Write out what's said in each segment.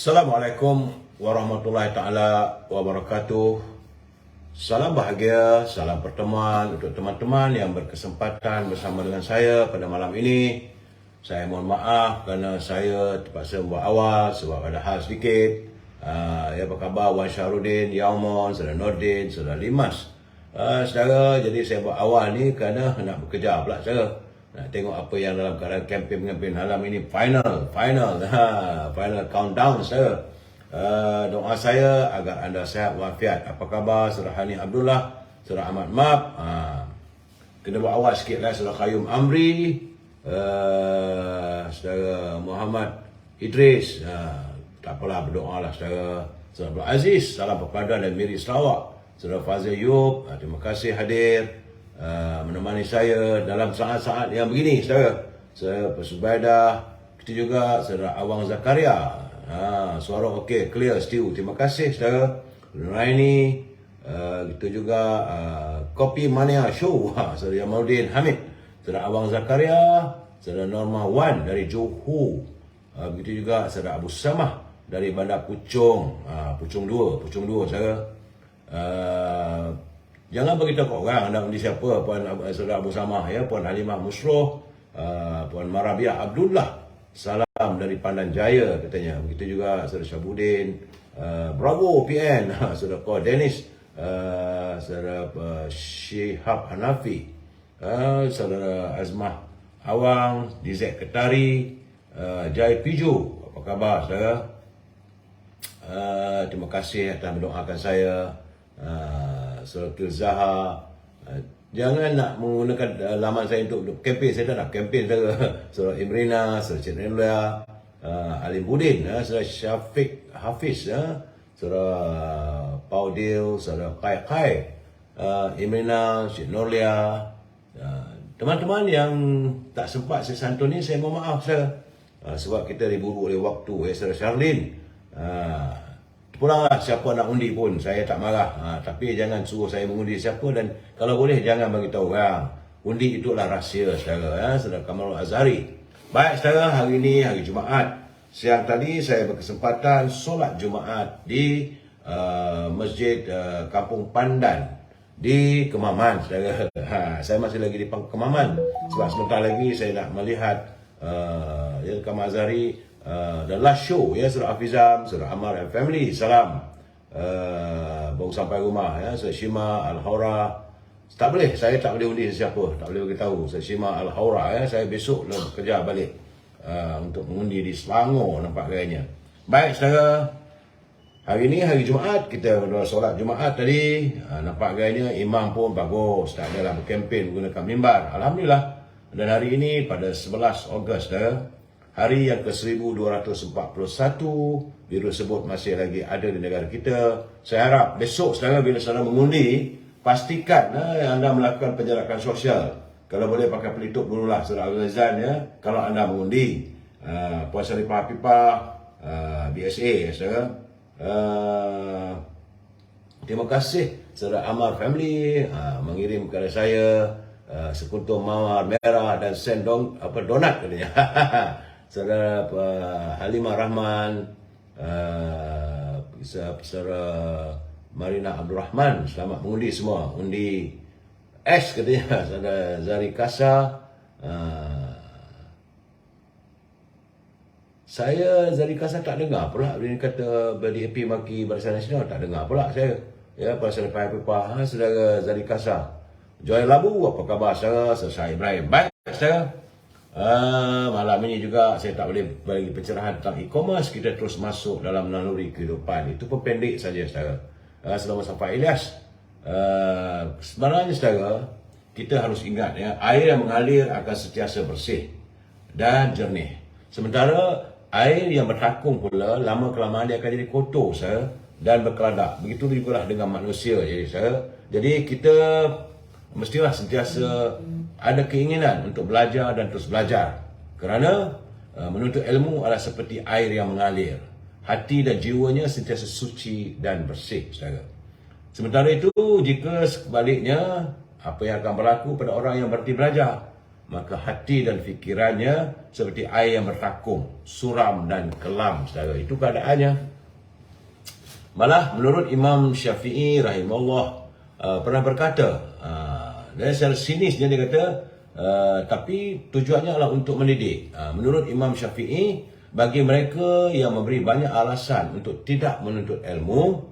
Assalamualaikum warahmatullahi taala wabarakatuh. Salam bahagia, salam pertemuan untuk teman-teman yang berkesempatan bersama dengan saya pada malam ini. Saya mohon maaf kerana saya terpaksa buat awal sebab ada hal sedikit. Apa khabar Wan Syahrudin, Yaumon, Saudara Nordin, Saudara Limas. Saudara, jadi saya buat awal ni kerana nak bekerja pula saudara. Nak tengok apa yang dalam keadaan kempen halam ini final countdown saudara. Doa saya agar anda sihat walafiat. Apa khabar Saudara Hani Abdullah, Saudara Ahmad Map, kena buat awal sikit lah. Saudara Qayyum Amri, Saudara Muhammad Idris, tak apalah, berdoa lah saudara. Saudara Abdul Aziz, salam perpaduan dan Miri Sarawak. Saudara Fazil Yub, terima kasih hadir menemani saya dalam saat-saat yang begini saudara. Saya Persubaidah, kita juga Saudara Awang Zakaria. Suara okey, clear, still. Terima kasih saudara. Nuraini, kita juga Kopi Mania Show, Saudara Yamaluddin Hamid, Saudara Awang Zakaria, Saudara Norma Wan dari Johor. Begitu juga Saudara Abu Samah dari Bandar Puchong, Puchong 2 saudara. Jangan beritahu kat orang anda undi siapa, Puan Saudara Abu Samah ya, Puan Halimah Musroh, Puan Marabiah Abdullah. Salam dari Pandan Jaya katanya. Begitu juga Saudara Syabudin, Bravo PN, Saudara Ko Dennis, Saudara Syihab Hanafi, Saudara Azmah Awang, DZ Ketari, Jai Pijo. Apa khabar saudara? Terima kasih atas mendoakan saya. Saudara Kilzaha, jangan nak menggunakan laman saya untuk kempen. Saya tak nak kempen saudara. Saudara Imrina, Saudara Cik Nelia, Alim Budin, Saudara Syafiq Hafiz, Saudara Paudil, Saudara Kai, Imrina, Cik Norlia. Teman-teman yang tak sempat saya santuni, saya mohon maaf saya. Sebab kita diburu oleh waktu. Saudara Sharlin, pulanglah siapa nak undi pun, saya tak marah. Tapi jangan suruh saya mengundi siapa, dan kalau boleh jangan bagi tahu orang. Undi itulah rahsia saudara. Saudara Kamarul Azhari. Baik saudara, hari ini hari Jumaat. Siang tadi saya berkesempatan solat Jumaat di Masjid Kampung Pandan di Kemaman saudara. Saya masih lagi di Kemaman sebab sebentar lagi saya nak melihat Kamarul Azhari, the last show ya. Saudara Hafizam, Saudara Ammar and family, salam. Baru sampai rumah ya. Saudara Shima Al-Haura, tak boleh, saya tak boleh undi sesiapa, tak boleh beritahu. Saudara Shima Al-Haura ya, saya besok nak bekerja balik untuk mengundi di Selangor, nampak gayanya. Baik saudara, hari ini hari Jumaat, kita solat Jumaat tadi, nampak gayanya imam pun bagus, tak adalah berkempen menggunakan mimbar, alhamdulillah. Dan hari ini pada 11 Ogos saudara, hari yang ke-1241, virus tersebut masih lagi ada di negara kita. Saya harap besok saudara bila saudara mengundi, pastikan anda melakukan penjarakan sosial. Kalau boleh pakai pelitup dululah saudara Azan ya. Kalau anda mengundi, Puan Saripah Pipah, BSA ya saudara. Terima kasih saudara Ammar family mengirim kepada saya sekuntum mawar merah dan sendong donat katanya. Saudara Halimah Rahman, Saudara Marina Abdul Rahman, selamat mengundi semua. Undi S katanya. Saudara Zari Kasa, saya Zari Kasa tak dengar pula dia kata BDAP maki Barisan Nasional, tak dengar pula saya. Ya, Barisan Pipah, Saudara Zari Kasa. Joy Labu, apa khabar saudara? Saya Ibrahim. Baik saudara. Malam ini juga saya tak boleh bagi pencerahan tentang e-commerce. Kita terus masuk dalam naluri kehidupan. Itu pun pendek saja saudara. Selamat sampai Ilyas. Sebenarnya saudara, kita harus ingat ya, air yang mengalir akan sentiasa bersih dan jernih. Sementara air yang bertakung pula lama kelamaan dia akan jadi kotor saudara, dan berkeladak. Begitu juga dengan manusia jadi saudara. Jadi kita mestilah sentiasa ada keinginan untuk belajar dan terus belajar. Kerana menuntut ilmu adalah seperti air yang mengalir. Hati dan jiwanya sentiasa suci dan bersih saudara. Sementara itu, jika sebaliknya, apa yang akan berlaku pada orang yang berhenti belajar? maka hati dan fikirannya seperti air yang bertakung, suram dan kelam, saudara. Itu keadaannya. Malah menurut Imam Syafi'i rahimahullah pernah berkata, dan secara sinis dia kata, tapi tujuannya adalah untuk mendidik. Menurut Imam Syafi'i, bagi mereka yang memberi banyak alasan untuk tidak menuntut ilmu,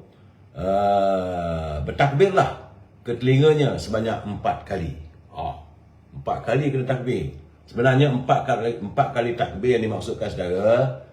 bertakbirlah ke telinganya sebanyak 4 kali. 4 kali kena takbir. Sebenarnya 4 kali takbir yang dimaksudkan, saudara,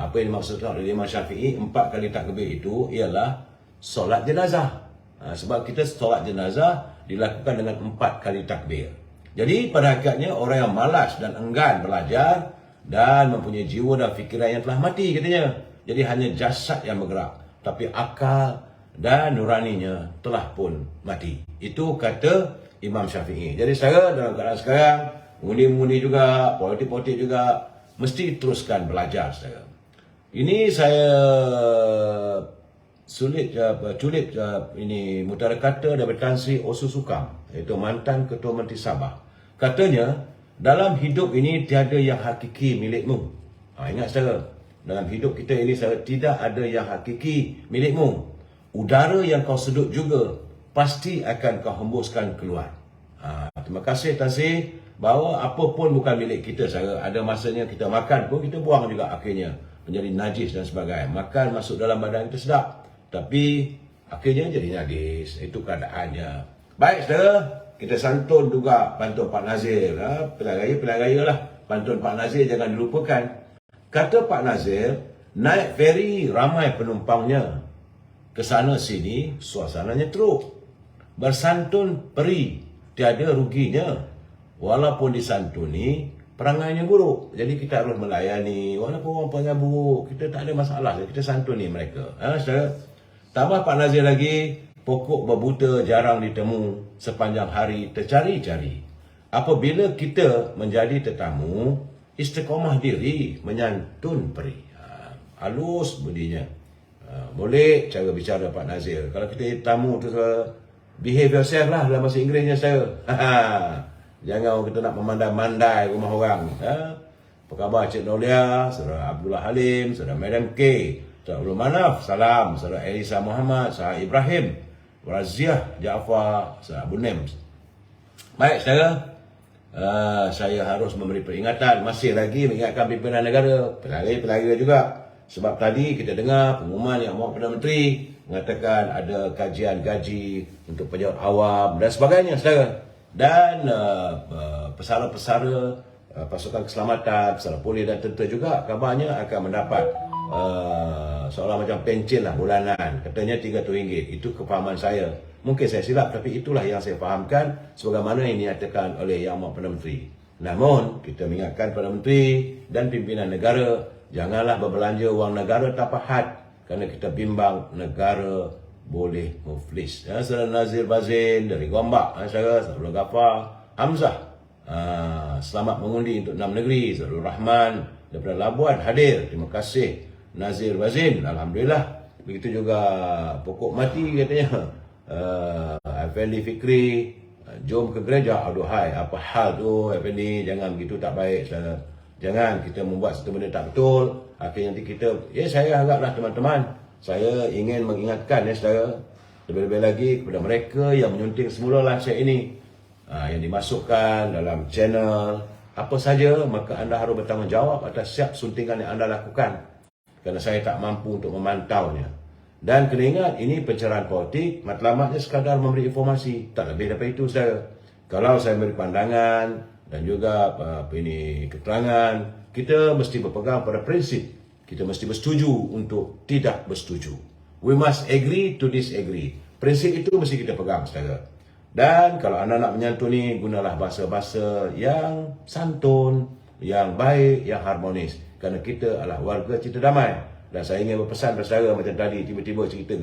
apa yang dimaksudkan oleh Imam Syafi'i, 4 kali takbir itu ialah solat jenazah. Sebab kita solat jenazah dilakukan dengan 4 kali takbir. Jadi pada hakikatnya orang yang malas dan enggan belajar dan mempunyai jiwa dan fikiran yang telah mati, katanya. Jadi hanya jasad yang bergerak, tapi akal dan nuraninya telah pun mati. Itu kata Imam Syafi'i. Jadi saya dalam keadaan sekarang, mengundi-mengundi juga, politik-politik juga, mesti teruskan belajar saya. Ini saya culit ini mutara kata daripada Tan Sri Osu Sukam, iaitu mantan Ketua Menteri Sabah. Katanya, dalam hidup ini tiada yang hakiki milikmu. Ingat saudara, dalam hidup kita ini tidak ada yang hakiki milikmu. Udara yang kau sedut juga pasti akan kau hembuskan keluar. Terima kasih Tan Sri, bahawa apa pun bukan milik kita, saudara. Ada masanya kita makan pun kita buang juga akhirnya menjadi najis dan sebagainya. Makan masuk dalam badan kita sedap, tapi akhirnya jadi najis. Itu keadaannya. Baik saudara, kita santun juga pantun Pak Nazir. Pilihan raya lah. Pantun Pak Nazir jangan dilupakan. Kata Pak Nazir, naik feri ramai penumpangnya. Kesana sini suasananya teruk. Bersantun peri, tiada ruginya. Walaupun disantuni, perangainya buruk. Jadi kita harus melayani. Walaupun orang perangai buruk, kita tak ada masalah. Kita santuni mereka. Saudara. Tambah Pak Nazir lagi, pokok berbuta jarang ditemu, sepanjang hari tercari-cari. Apabila kita menjadi tetamu, istiqomah diri menyantun peri. Halus bunyinya. Boleh cara bicara Pak Nazir. Kalau kita tamu tu, behave yourself lah dalam bahasa Inggerisnya saya. Jangan kita nak memandai-mandai rumah orang. Apa khabar Cik Nolia, Saudara Abdullah Halim, Saudara Madam K, Saudara Abdul Manaf, salam, Saudara Elisa Muhammad, Saudara Ibrahim, Raziah Jaafar, Saudara Abu Nems. Baik saudara, saya harus memberi peringatan, masih lagi mengingatkan pimpinan negara, pelari juga. Sebab tadi kita dengar pengumuman yang Yang Perdana Menteri mengatakan ada kajian gaji untuk pejabat awam dan sebagainya saudara. Dan pesara-pesara pasukan keselamatan, pesara polis dan tentera juga kabarnya akan mendapat seolah macam pencen lah bulanan. Katanya RM300. Itu kefahaman saya. Mungkin saya silap, tapi itulah yang saya fahamkan sebagaimana yang dinyatakan oleh Yang Perdana Menteri. Namun, kita mengingatkan Perdana Menteri dan pimpinan negara, janganlah berbelanja wang negara tanpa had, kerana kita bimbang negara boleh muflis. Saudara Nazir Bazin dari Gombak, saudara Abdul Ghaffar Hamzah, selamat mengundi untuk 6 negeri. Saudara Rahman daripada Labuan hadir, terima kasih Nazir Bazin, alhamdulillah. Begitu juga pokok mati katanya, Effendi Fikri, jom ke gereja. Aduhai, apa hal tu Effendi, jangan begitu, tak baik saudara. Jangan kita membuat satu benda tak betul, akhirnya nanti kita, saya haraplah teman-teman, saya ingin mengingatkan saudara, lebih-lebih lagi kepada mereka yang menyunting semula lansir ini, yang dimasukkan dalam channel apa saja, maka anda harus bertanggungjawab atas setiap suntingan yang anda lakukan, kerana saya tak mampu untuk memantaunya. Dan kena ingat, ini pencerahan politik, matlamatnya sekadar memberi informasi, tak lebih daripada itu saudara. Kalau saya memberi pandangan dan juga keterangan, kita mesti berpegang pada prinsip. Kita mesti bersetuju untuk tidak bersetuju. We must agree to disagree. Prinsip itu mesti kita pegang saudara. Dan kalau anda nak menyantuni, gunalah bahasa-bahasa yang santun, yang baik, yang harmonis. Kerana kita adalah warga cita damai. Dan saya ingin berpesan kepada saudara, macam tadi tiba-tiba cerita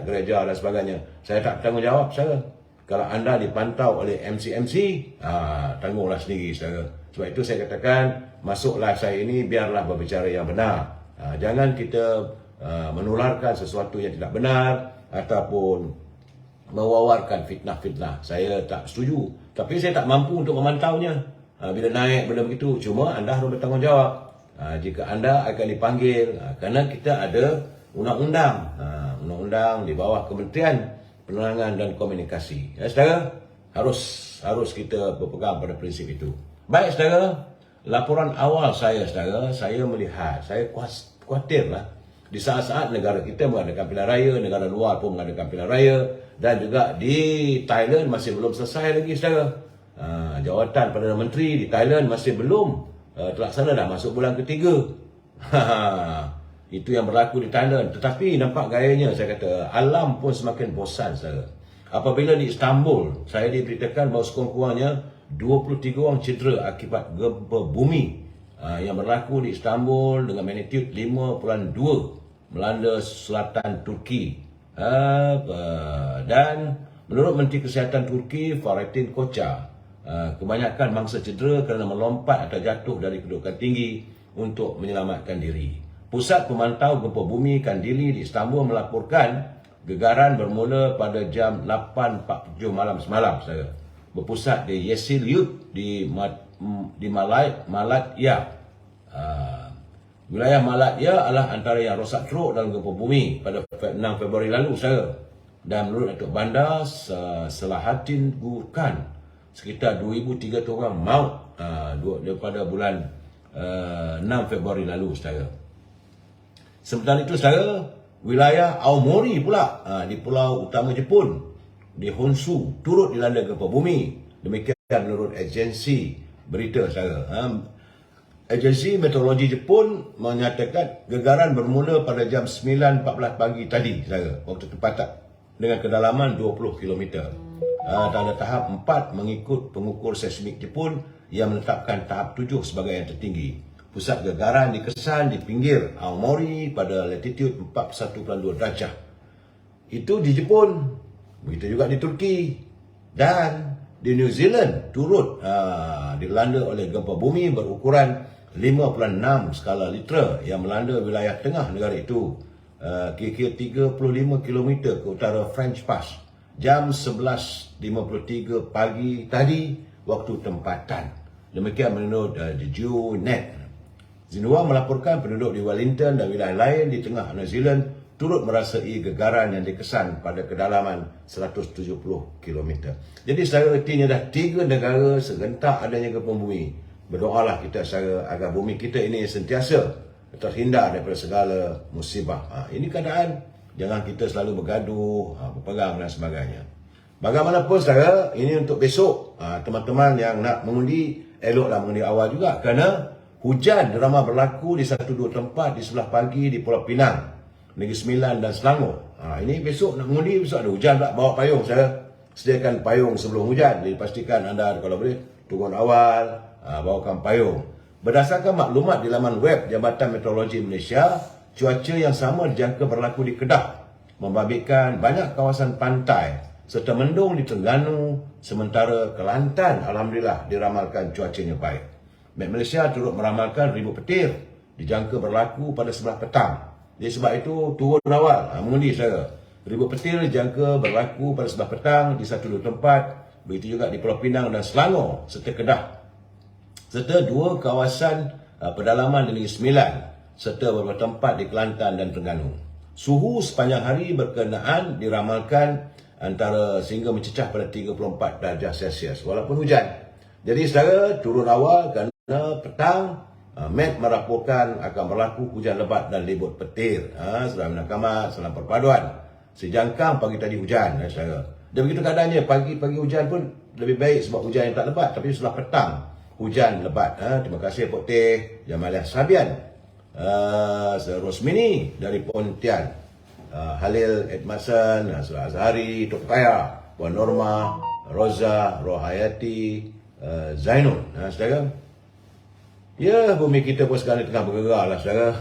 gereja dan sebagainya. Saya tak bertanggungjawab saudara. Kalau anda dipantau oleh MC-MC, tanggunglah sendiri saudara. Sebab itu saya katakan, masuk live saya ini biarlah berbicara yang benar. Jangan kita menularkan sesuatu yang tidak benar ataupun mewawarkan fitnah-fitnah. Saya tak setuju. Tapi saya tak mampu untuk memantaunya. bila naik benda begitu. Cuma anda harus bertanggungjawab. Jika anda akan dipanggil, kerana kita ada undang-undang. Undang-undang di bawah Kementerian Penerangan dan Komunikasi. Saudara, harus kita berpegang pada prinsip itu. Baik saudara, laporan awal saya saudara, saya melihat, saya khawatirlah di saat-saat negara kita mengadakan pilihan raya, negara luar pun mengadakan pilihan raya, dan juga di Thailand masih belum selesai lagi saudara. Jawatan Perdana Menteri di Thailand masih belum terlaksana, dah masuk bulan ketiga. Itu yang berlaku di Thailand. Tetapi nampak gayanya, saya kata, alam pun semakin bosan saudara. Apabila di Istanbul, saya diberitakan bahawa sekurang-kurangnya 23 orang cedera akibat gempa bumi yang berlaku di Istanbul dengan magnitude 5.2 melanda selatan Turki. Dan menurut Menteri Kesihatan Turki, Fahrettin Koca, kebanyakan mangsa cedera kerana melompat atau jatuh dari kedudukan tinggi untuk menyelamatkan diri. Pusat Pemantau Gempa Bumi Kandili di Istanbul melaporkan gegaran bermula pada jam 8.47 malam semalam saudara. Berpusat di Yeşilyurt di Malatya. Wilayah Malatya adalah antara yang rosak teruk dalam gempa bumi pada 6 Februari lalu saudara. Dan menurut Datuk Bandar Selahattin Gurkan, sekitar 2,300 orang maut daripada bulan 6 Februari lalu saudara. Sementara itu saudara, wilayah Aomori pula di pulau utama Jepun, di Honshu, turut dilanda gempa bumi. Demikian menurut agensi berita saudara. Agensi Meteorologi Jepun menyatakan gegaran bermula pada jam 9.14 pagi tadi saudara, waktu tempatan, dengan kedalaman 20 km. Tanda tahap 4 mengikut pengukur seismik Jepun yang menetapkan tahap 7 sebagai yang tertinggi. Pusat gegaran dikesan di pinggir Aomori pada latitude 41.2 darjah. Itu di Jepun. Begitu juga di Turki. Dan di New Zealand turut dilanda oleh gempa bumi berukuran 5.6 skala Richter yang melanda wilayah tengah negara itu. Kira-kira 35 km ke utara French Pass. Jam 11.53 pagi tadi waktu tempatan. Demikian menurut JioNet. Xinhua melaporkan penduduk di Wellington dan wilayah lain di tengah New Zealand turut merasai gegaran yang dikesan pada kedalaman 170 km. Jadi secara ertinya dah 3 negara serentak adanya gempa bumi. Berdoalah kita agar bumi kita ini sentiasa terhindar daripada segala musibah. Ini keadaan, jangan kita selalu bergaduh, berperang dan sebagainya. Bagaimanapun saudara, ini untuk besok. Teman-teman yang nak mengundi, eloklah mengundi awal juga, kerana hujan ramai berlaku di 1-2 tempat di sebelah pagi di Pulau Pinang, Negeri Sembilan dan Selangor. Ini besok nak mengundi, besok ada hujan tak, bawa payung saya. Sediakan payung sebelum hujan. Jadi pastikan anda kalau boleh turun awal, bawakan payung. Berdasarkan maklumat di laman web Jabatan Meteorologi Malaysia, cuaca yang sama dijangka berlaku di Kedah, membabitkan banyak kawasan pantai serta mendung di Terengganu, sementara Kelantan alhamdulillah diramalkan cuacanya baik. Met Malaysia turut meramalkan ribut petir dijangka berlaku pada sebelah petang. Jadi sebab itu turun awal mengundi saudara. Ribut petir dijangka berlaku pada sebelah petang di 1-2 tempat, begitu juga di Pulau Pinang dan Selangor serta Kedah, serta 2 kawasan pedalaman di Negeri Sembilan serta beberapa tempat di Kelantan dan Terengganu. Suhu sepanjang hari berkenaan diramalkan antara sehingga mencecah pada 34 darjah Celsius walaupun hujan. Jadi saudara, turun awal kerana petang Met meraporkan akan berlaku hujan lebat dan ribut petir. Saudara menakamat, salam perpaduan. Sejangkang pagi tadi hujan saudara. Dan begitu keadaannya, pagi-pagi hujan pun lebih baik sebab hujan yang tak lebat, tapi setelah petang hujan lebat. Terima kasih Pok Teh Jamaliah Sabian, Rosmini dari Pontian, Halil Edmason, Surah Azhari, Tok Kaya, Puan Norma, Roza, Rohayati, Zainul. Saudara, ya, bumi kita pun sekarang tengah bergegar lah saudara.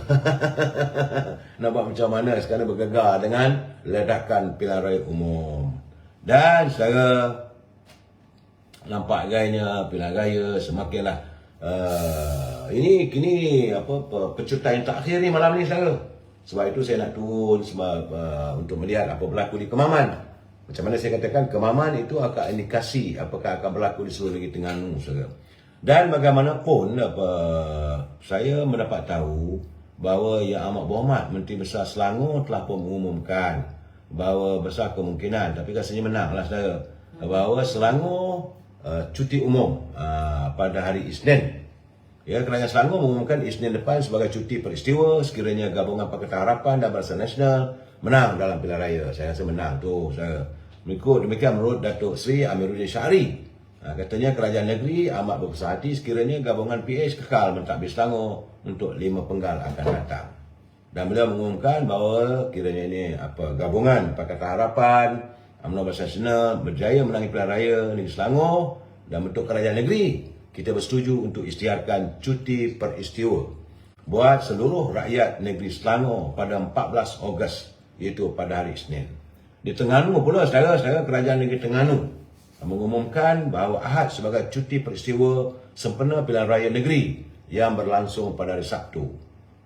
Nampak macam mana sekarang bergegar dengan ledakan pilihan raya umum. Dan saudara, nampak gayanya pilihan raya semakinlah ini kini pecutan yang terakhir ni malam ni saudara. Sebab itu saya nak turun sebab untuk melihat apa berlaku di Kemaman. Macam mana saya katakan, Kemaman itu akan indikasi apakah akan berlaku di seluruh negeri Terengganu saudara. Dan bagaimanapun saya mendapat tahu bahawa Yang Amat Berhormat Menteri Besar Selangor telah pun mengumumkan bahawa besar kemungkinan, tapi rasanya menanglah saudara, bahawa Selangor cuti umum pada hari Isnin. Ya, Kerajaan Selangor mengumumkan Isnin depan sebagai cuti peristiwa sekiranya Gabungan Pakatan Harapan dan Barisan Nasional menang dalam pilihan raya. Saya rasa menang tu saudara. Demikian menurut Datuk Seri Amiruddin Syahri. Katanya kerajaan negeri amat berbesar hati sekiranya gabungan PH kekal mentadbir Selangor untuk 5 penggal akan datang. Dan beliau mengumumkan bahawa kiranya ini gabungan Pakatan Harapan, UMNO Barisan Nasional berjaya menangi pilihan raya negeri Selangor, dan bentuk kerajaan negeri kita bersetuju untuk isytiharkan cuti peristiwa buat seluruh rakyat negeri Selangor pada 14 Ogos, iaitu pada hari Isnin. Di Terengganu pula saudara-saudara, kerajaan negeri Terengganu mengumumkan bahawa Ahad sebagai cuti peristiwa sempena pilihan raya negeri yang berlangsung pada hari Sabtu.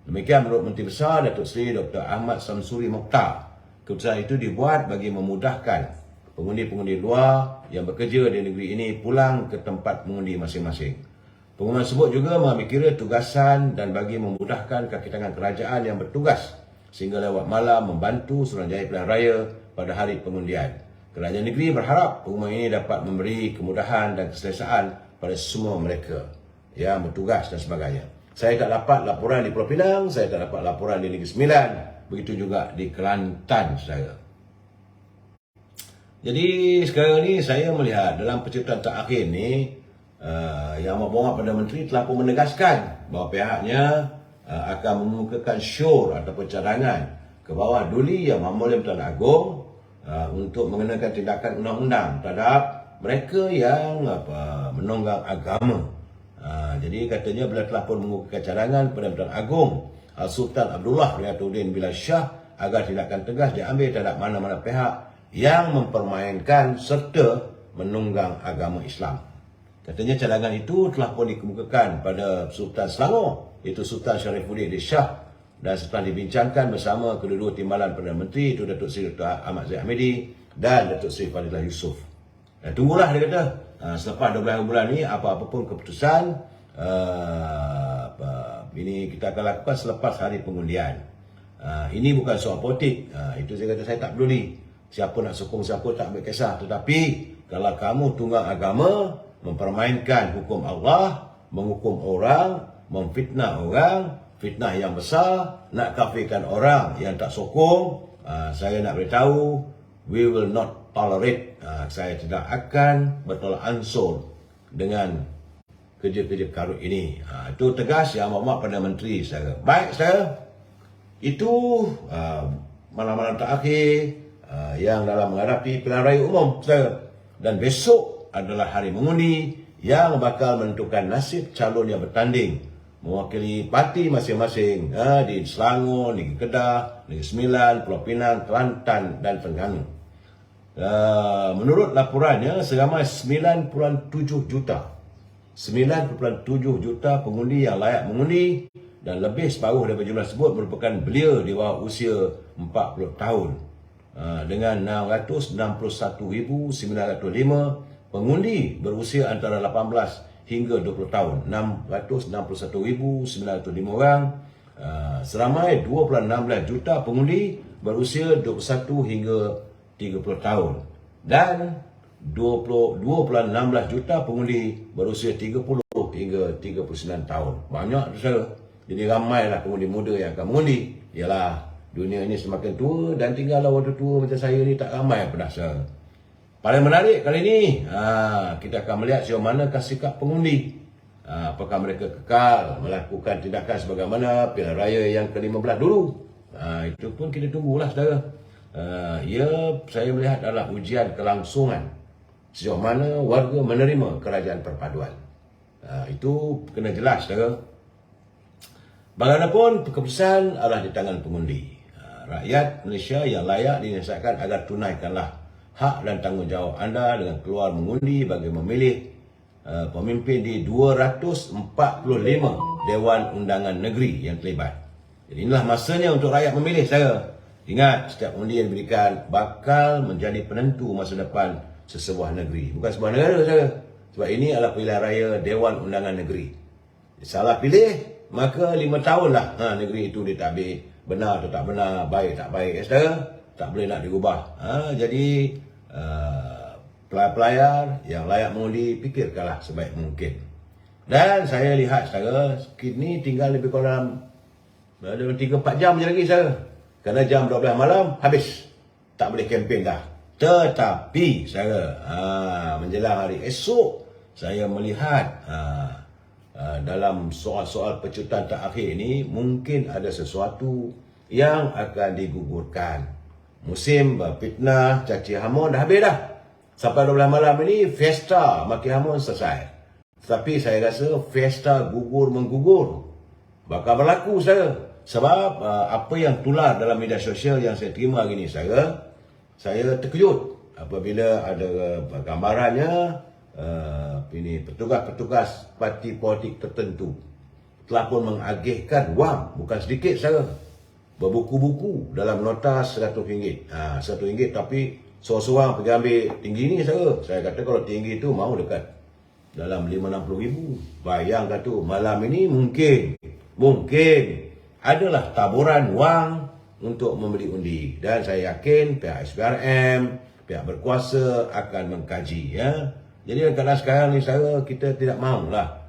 Demikian menurut Menteri Besar Datuk Seri Dr. Ahmad Samsuri Mokhtar. Keputusan itu dibuat bagi memudahkan pengundi-pengundi luar yang bekerja di negeri ini pulang ke tempat mengundi masing-masing. Pengumuman tersebut juga mengambil kira tugasan dan bagi memudahkan kaki tangan kerajaan yang bertugas sehingga lewat malam membantu Suruhanjaya pilihan raya pada hari pengundian. Kerajaan negeri berharap pengumuman ini dapat memberi kemudahan dan keselesaan pada semua mereka yang bertugas dan sebagainya. Saya tak dapat laporan di Pulau Pinang, saya tak dapat laporan di Negeri Sembilan, begitu juga di Kelantan, saudara. Jadi sekarang ni saya melihat dalam penceritaan terakhir ni, Yang Amat Berhormat Perdana Menteri telah pun menegaskan bahawa pihaknya akan mengemukakan syur ataupun cadangan ke bawah Duli Yang Berhormat Tuan Agong untuk mengenakan tindakan undang-undang terhadap mereka yang menunggang agama. Jadi katanya beliau telah pun mengemukakan cadangan kepada Tuan Agong Sultan Abdullah Riyatuddin Bilal Shah agar tindakan tegas diambil terhadap mana-mana pihak yang mempermainkan serta menunggang agama Islam. Katanya cadangan itu telah pun dikemukakan pada Sultan Selangor, iaitu Sultan Sharifuddin Shah, dan setelah dibincangkan bersama kedua-dua timbalan Perdana Menteri, itu Datuk Seri Dr. Ahmad Zahid Hamidi dan Datuk Seri Fadilah Yusof. Dan tunggulah dia kata, selepas 12 bulan ni apa-apa pun keputusan ini kita akan lakukan selepas hari pengundian. Ini bukan soal politik. Itu saya kata saya tak peduli. Siapa nak sokong siapa tak ambil kisah. Tetapi kalau kamu tunggang agama, mempermainkan hukum Allah, menghukum orang, memfitnah orang, fitnah yang besar, nak kafirkan orang yang tak sokong, saya nak beritahu, we will not tolerate. Saya tidak akan bertolak ansur dengan kerja-kerja karut ini. Itu tegas Yang Amat Berhormat Perdana Menteri saya. Baik saya, itu malam-malam terakhir yang dalam menghadapi pilihan raya umum saya. Dan besok adalah hari mengundi yang bakal menentukan nasib calon yang bertanding mewakili parti masing-masing di Selangor, Negeri Kedah, Negeri Sembilan, Pulau Pinang, Kelantan dan Terengganu. Menurut laporannya, seramai 9.7 juta 9.7 juta pengundi yang layak mengundi, dan lebih separuh daripada jumlah tersebut merupakan belia di bawah usia 40 tahun. Dengan 661,905 pengundi berusia antara 18 hingga 20 tahun, 661,905 orang. Seramai 2.16 juta pengundi berusia 21 hingga 30 tahun, dan 2.16 juta pengundi berusia 30 hingga 39 tahun. Banyak tu saudara. Jadi ramailah pengundi muda yang akan mengundi. Ialah dunia ini semakin tua dan tinggallah waktu tua macam saya ni tak ramai apa dah saudara. Paling menarik kali ini, kita akan melihat sejauh manakah sikap pengundi. Apakah mereka kekal melakukan tindakan sebagaimana pilihan raya yang ke-15 dulu. Itu pun kita tunggulah saudara. Saya melihat adalah ujian kelangsungan sejauh mana warga menerima kerajaan perpaduan. Itu kena jelas saudara. Bagaimanapun keputusan adalah di tangan pengundi. Rakyat Malaysia yang layak dinasihatkan agar tunaikanlah hak dan tanggungjawab anda dengan keluar mengundi bagi memilih pemimpin di 245 Dewan Undangan Negeri yang terlibat. Jadi inilah masanya untuk rakyat memilih saya. Ingat, setiap undi yang diberikan bakal menjadi penentu masa depan sesebuah negeri. Bukan sebuah negara saya. Sebab ini adalah pilihan raya Dewan Undangan Negeri. Salah pilih, maka 5 tahun lah negeri itu ditadbir. Benar atau tak benar, baik tak baik, saudara, tak boleh nak dirubah. Jadi pelayar yang layak mengundi, fikirkanlah sebaik mungkin. Dan saya lihat, saudara, kini tinggal lebih kurang 3-4 jam je lagi, saudara. Kerana jam 12 malam habis, tak boleh kempen dah. Tetapi, saudara, menjelang hari esok, saya melihat dalam soal-soal pecutan terakhir ini mungkin ada sesuatu yang akan digugurkan. Musim fitnah, caci hamun dah habis dah. Sampai 12 malam ini Fiesta maki hamun selesai. Tapi saya rasa Fiesta gugur-menggugur bakal berlaku, saudara. Sebab apa yang tular dalam media sosial yang saya terima hari ini, saya terkejut apabila ada gambarannya ini petugas-petugas parti politik tertentu telah pun mengagihkan wang bukan sedikit, saudara, berbuku-buku dalam nota RM100. RM100 tapi seorang-seorang pergi ambil tinggi ni, saudara. Saya kata kalau tinggi tu mau dekat dalam 5-60 ribu. Bayangkan tu, malam ini mungkin adalah taburan wang untuk membeli undi. Dan saya yakin pihak SPRM, pihak berkuasa akan mengkaji, ya. Jadi kadang sekarang ni, saudara, kita tidak mahulah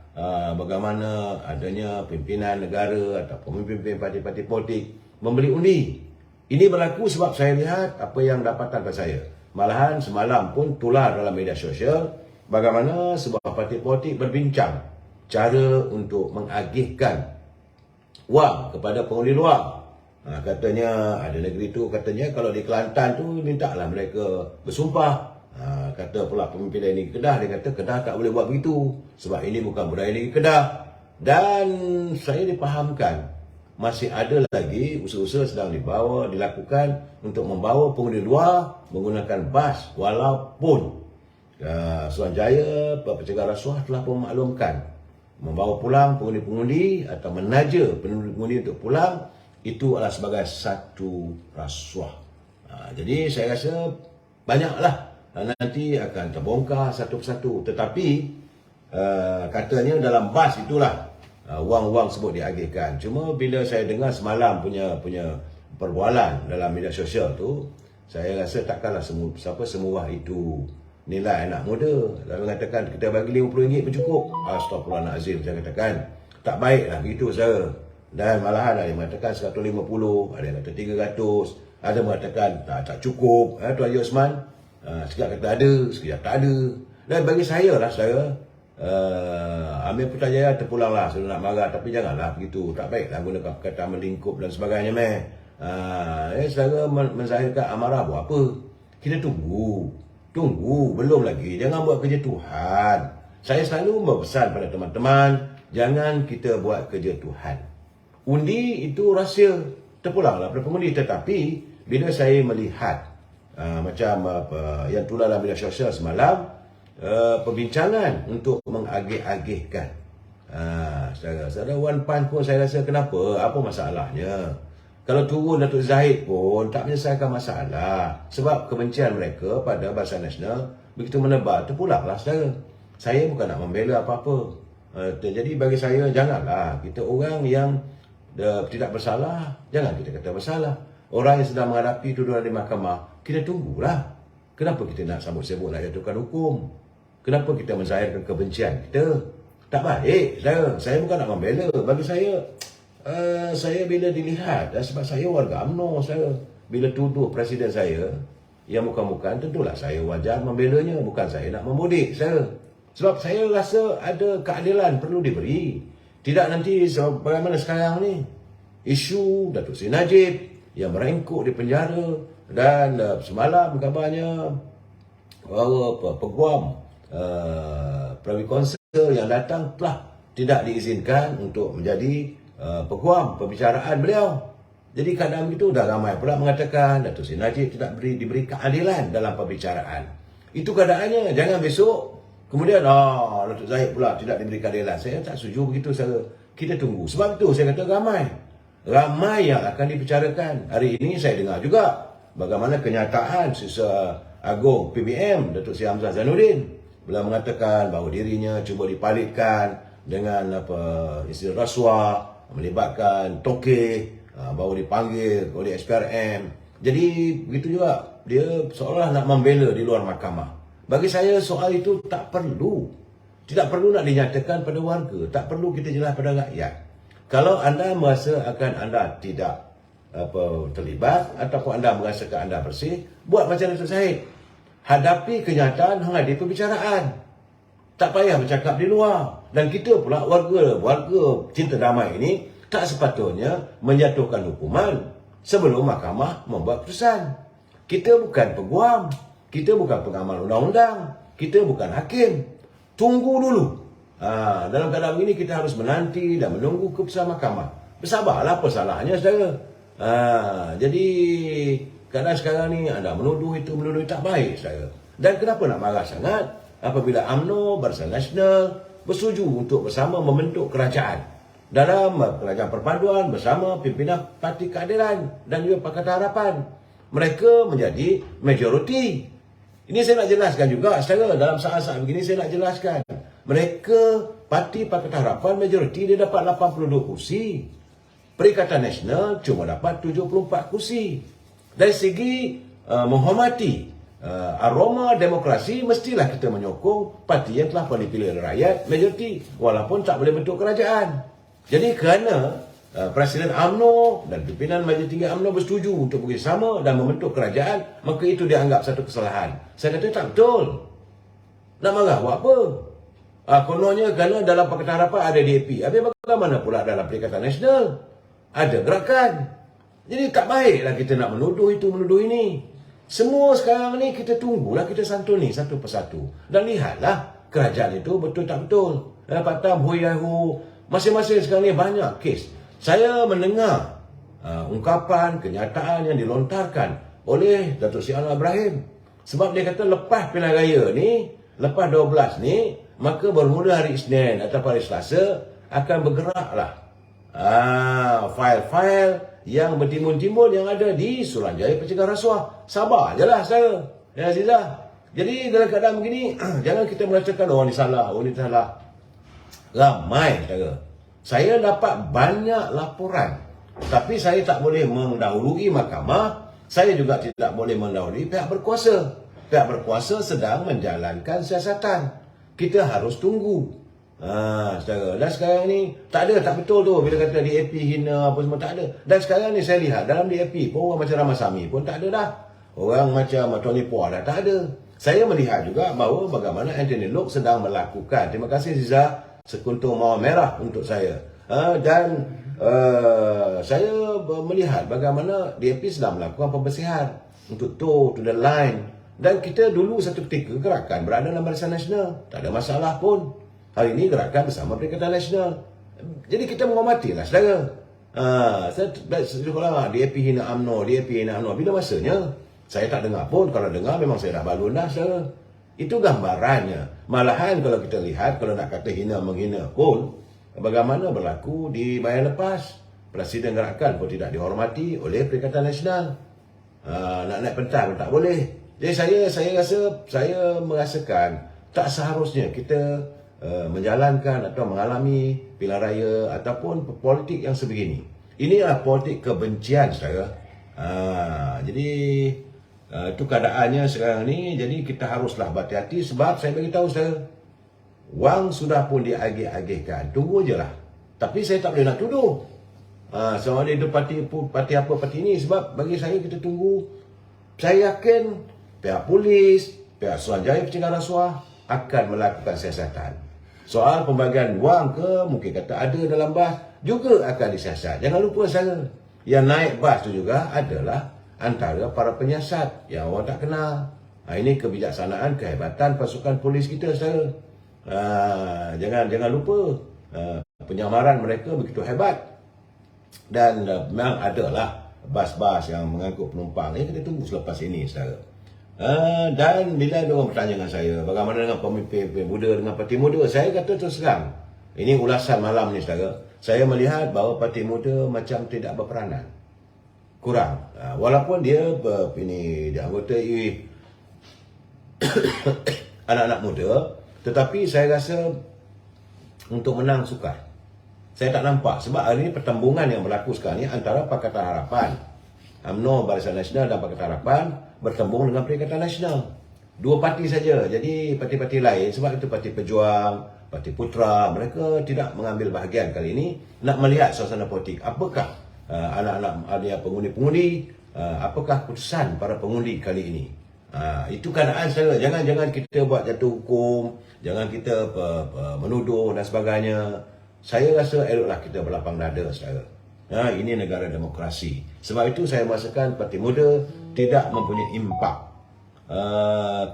bagaimana adanya pimpinan negara atau pemimpin parti-parti politik membeli undi. Ini berlaku sebab saya lihat apa yang dapatan pada saya. Malahan semalam pun tular dalam media sosial bagaimana sebuah parti politik berbincang cara untuk mengagihkan wang kepada pengundi luar. Katanya ada negeri tu, katanya kalau di Kelantan tu mintalah mereka bersumpah. Kata pula pemimpin dari negeri Kedah, dia kata Kedah tak boleh buat begitu sebab ini bukan budaya negeri Kedah. Dan saya dipahamkan masih ada lagi usaha-usaha sedang dilakukan untuk membawa pengundi luar menggunakan bas, walaupun Suruhanjaya Pencegah Rasuah telah memaklumkan membawa pulang pengundi-pengundi atau menaja pengundi untuk pulang itu adalah sebagai satu rasuah. Jadi saya rasa banyaklah nanti akan terbongkar satu persatu. Tetapi katanya dalam bas itulah wang-wang sebut diagihkan. Cuma bila saya dengar semalam punya perbualan dalam media sosial tu, saya rasa takkanlah semua itu nilai anak muda. Lalu mengatakan kita bagi RM50 pun cukup. Astagfirullahalazim, saya katakan tak baiklah begitu, saudara. Dan malahan ada yang mengatakan 150, ada yang kata 300, ada yang mengatakan tak cukup. Tuan Haji Osman sekejap kata ada, sekejap tak ada. Dan bagi saya lah, saudara, Amir Putrajaya terpulanglah, saya nak marah, tapi janganlah begitu, tak baiklah gunakan perkataan melingkup dan sebagainya. Saudara menzahirkan amarah buat apa? Kita tunggu, belum lagi, jangan buat kerja Tuhan. Saya selalu berpesan pada teman-teman, jangan kita buat kerja Tuhan. Undi itu rahsia, terpulanglah pada pengundi. Tetapi bila saya melihat macam yang tular dalam media sosial semalam, perbincangan untuk mengagih-agihkan, saudara Wan Pan pun saya rasa kenapa, apa masalahnya? Kalau turun Datuk Zahid pun tak menyelesaikan masalah. Sebab kebencian mereka pada Barisan Nasional begitu menebar, terpulanglah, saudara. Saya bukan nak membela apa-apa. Jadi bagi saya, janganlah kita orang yang tidak bersalah, jangan kita kata bersalah. Orang yang sedang menghadapi tuduhan di mahkamah, kita tunggulah. Kenapa kita nak sambut-sebut nak jatuhkan hukum? Kenapa kita menzahirkan kebencian kita? Tak baik, saudara. Saya bukan nak membela. Bagi saya bila dilihat, sebab saya warga UMNO, saya bila tuduh presiden saya yang bukan-bukan, tentulah saya wajar membelanya. Bukan saya nak memudik, saya. Sebab saya rasa ada keadilan perlu diberi. Tidak nanti bagaimana sekarang ni, isu Datuk Seri Najib yang merengkuk di penjara, dan semalam kabarnya bahawa peguam Privy Council yang datang telah tidak diizinkan untuk menjadi peguam pembicaraan beliau. Jadi keadaan begitu, dah ramai pula mengatakan Datuk Seri Najib tidak diberi keadilan dalam pembicaraan. Itu keadaannya. Jangan besok kemudian Datuk Zahid pula tidak diberi keadilan. Saya tak setuju begitu, saudara. Kita tunggu. Sebab itu saya kata ramai yang akan dibicarakan. Hari ini saya dengar juga bagaimana kenyataan Sisa Agung PBM Datuk Seri Hamzah Zainuddin bila mengatakan bahawa dirinya cuba dipalitkan dengan istilah rasuah, melibatkan tokeh, baru dipanggil oleh SPRM. Jadi begitu juga dia seolah nak membela di luar mahkamah. Bagi saya soal itu tak perlu. Tidak perlu nak dinyatakan pada warga, tak perlu kita jelas pada rakyat. Kalau anda merasa akan anda tidak terlibat ataupun anda merasakan anda bersih, buat macam Datuk Syahid. Hadapi kenyataan di perbicaraan. Tak payah bercakap di luar. Dan kita pula warga cinta damai ini tak sepatutnya menjatuhkan hukuman sebelum mahkamah membuat keputusan. Kita bukan peguam, kita bukan pengamal undang-undang, kita bukan hakim. Tunggu dulu. Dalam keadaan begini kita harus menanti dan menunggu keputusan mahkamah. Bersabarlah, apa salahnya saudara? Jadi keadaan sekarang ni anda menuduh itu tak baik saudara. Dan kenapa nak marah sangat apabila UMNO, Barisan Nasional bersetuju untuk bersama membentuk kerajaan dalam kerajaan perpaduan bersama pimpinan Parti Keadilan dan juga Pakatan Harapan. Mereka menjadi majoriti. Ini saya nak jelaskan juga secara dalam saat-saat begini saya nak jelaskan. Mereka Parti Pakatan Harapan majoriti dia dapat 82 kursi. Perikatan Nasional cuma dapat 74 kursi. Dari segi menghormati aroma demokrasi, mestilah kita menyokong parti yang telah dipilih oleh rakyat majoriti walaupun tak boleh bentuk kerajaan. Jadi kerana Presiden UMNO dan pimpinan Majlis Tinggi UMNO bersetuju untuk bekerjasama dan membentuk kerajaan, maka itu dianggap satu kesalahan. Saya kata tak betul. Nak marah buat apa? Kononnya kerana dalam Pakatan Harapan ada DAP. Habis bagaimana pula dalam Perikatan Nasional? Ada gerakan. Jadi tak baiklah kita nak menuduh itu, menuduh ini. Semua sekarang ni kita tunggulah, kita santuni satu persatu. Dan lihatlah kerajaan itu betul tak betul. Pak Tam, Huyahu, masing-masing sekarang ni banyak kes. Saya mendengar ungkapan, kenyataan yang dilontarkan oleh Datuk Seri Anwar Ibrahim. Sebab dia kata lepas pilihan raya ni, lepas 12 ni, maka bermula hari Isnin atau hari Selasa akan bergeraklah fail-fail yang bertimbun-timbun yang ada di Suruhanjaya Pencegahan Rasuah. Sabar je lah saya. Ya Azizah. Jadi dalam keadaan begini, jangan kita mengatakan oh ni salah, oh ni salah. Ramai saudara. Saya dapat banyak laporan. Tapi saya tak boleh mendahului mahkamah. Saya juga tidak boleh mendahului pihak berkuasa. Pihak berkuasa sedang menjalankan siasatan. Kita harus tunggu. Saudara. Dan sekarang ni tak ada, tak betul tu bila kata DAP hina apa semua, tak ada. Dan sekarang ni saya lihat dalam DAP pun orang macam Ramasamy pun tak ada dah. Orang macam Tony Poa dah tak ada. Saya melihat juga bahawa bagaimana Anthony Loke sedang melakukan, terima kasih Ziza, sekuntum mawar merah untuk saya. Dan saya melihat bagaimana DAP sedang melakukan pembersihan untuk to the line. Dan kita dulu satu ketika gerakan berada dalam Barisan Nasional, tak ada masalah pun. Hari ini gerakan bersama Perikatan Nasional. Jadi kita menghormatilah saudara. Saya sekolah DAP hina UMNO, DAP hina UMNO. Bila masanya? Saya tak dengar pun. Kalau dengar memang saya dah balun dah saudara. Itu gambarannya. Malahan kalau kita lihat, kalau nak kata hina menghina pun, bagaimana berlaku di Bayan Lepas. Presiden gerakan pun tidak dihormati oleh Perikatan Nasional. Nak naik pentas pun tak boleh. Jadi saya merasakan tak seharusnya kita menjalankan atau mengalami pilihan raya ataupun politik yang sebegini. Ini adalah politik kebencian saudara. Jadi itu keadaannya sekarang ni. Jadi kita haruslah berhati-hati sebab saya beritahu saudara, wang sudah pun diagih-agihkan. Tunggu je lah. Tapi saya tak boleh nak tuduh sama ada itu parti apa parti ini. Sebab bagi saya kita tunggu. Saya yakin pihak polis, pihak Suruhanjaya Pencegahan Rasuah akan melakukan siasatan. Soal pembagian wang ke, mungkin kata ada dalam bas, juga akan disiasat. Jangan lupa saya, yang naik bas tu juga adalah antara para penyiasat yang orang tak kenal. Ini kebijaksanaan, kehebatan pasukan polis kita saya. Jangan lupa penyamaran mereka begitu hebat. Dan memang adalah bas-bas yang mengangkut penumpang. Ini kita tunggu selepas ini saudara. Dan bila ada orang bertanya dengan saya, bagaimana dengan pemimpin muda dengan parti muda, saya kata terus terang, ini ulasan malam ni saudara, saya melihat bahawa parti muda macam tidak berperanan, kurang. Walaupun dia anggota anak-anak muda, tetapi saya rasa untuk menang sukar. Saya tak nampak sebab hari ini pertembungan yang berlaku sekarang ni antara Pakatan Harapan, UMNO Barisan Nasional dan Pakatan Harapan bertembung dengan Perikatan Nasional. Dua parti saja. Jadi parti-parti lain, sebab itu Parti Pejuang, Parti Putra, mereka tidak mengambil bahagian kali ini nak melihat suasana politik. Apakah anak-anak pengundi-pengundi, apakah keputusan para pengundi kali ini. Itu keadaan saya. Jangan kita buat jatuh hukum, jangan kita menuduh dan sebagainya. Saya rasa eloklah kita berlapang dada, saudara. Ini negara demokrasi. Sebab itu saya merasakan Parti Muda tidak mempunyai impak.